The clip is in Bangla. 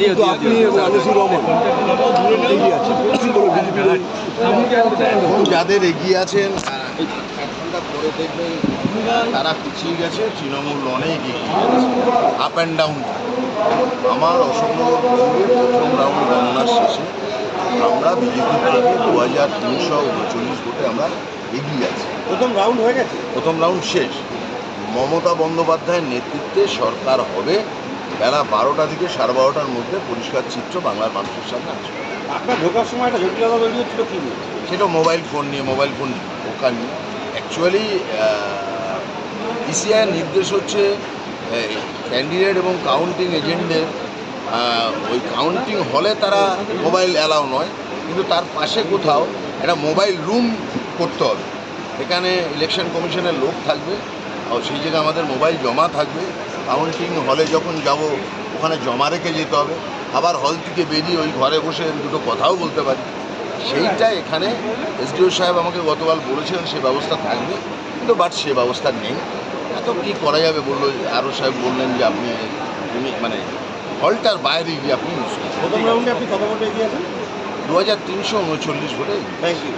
কিন্তু আপনি এবং আনিসুর রহমান এগিয়ে আছেন, কি বলবো বিজেপির যাদের এগিয়ে আছেন এক ঘন্টা পরে দেখবেন তারা পিছিয়ে গেছে, তৃণমূল অনেক এগিয়ে গেছে, আপ অ্যান্ড ডাউন। আমার অশোকনগর কেন্দ্রের প্রথম রাউন্ড গণনার শেষে আমরা বিজেপি থেকে 2339 ভোটে আমরা এগিয়ে আছি। প্রথম রাউন্ড হয়ে গেছে, প্রথম রাউন্ড শেষ। মমতা বন্দ্যোপাধ্যায়ের নেতৃত্বে সরকার হবে, বেলা 12টা থেকে 12:30টার মধ্যে পরিষ্কার চিত্র বাংলার মানুষের সামনে আসবে। আপনার ঢোকার সময় একটা জটিলতা তৈরি হচ্ছিল কি নিয়ে? সেটা মোবাইল ফোন নিয়ে, মোবাইল ফোন ঢোকা নিয়ে। অ্যাকচুয়ালি ইসিআইয়ের নির্দেশ হচ্ছে ক্যান্ডিডেট এবং কাউন্টিং এজেন্টদের ওই কাউন্টিং হলে তারা মোবাইল অ্যালাউ নয়, কিন্তু তার পাশে কোথাও একটা মোবাইল রুম করতে হবে। এখানে ইলেকশন কমিশনের লোক থাকবে, সেই জায়গায় আমাদের মোবাইল জমা থাকবে। কাউন্টিং হলে যখন যাব ওখানে জমা রেখে যেতে হবে, আবার হল থেকে বেরিয়ে ওই ঘরে বসে দুটো কথাও বলতে পারি। সেইটা এখানে এসডিও সাহেব আমাকে গতকাল বলেছিলেন সে ব্যবস্থা থাকবে, কিন্তু সে ব্যবস্থা নেই। এত কী করা যাবে বললো। আরও সাহেব বললেন যে আপনি মানে হলটার বাইরে গিয়ে আপনি ইউজ করছেন। প্রথম রাউন্ডে আপনি কত ভোটে এগিয়ে আছেন? 2339 ভোটে। Thank you.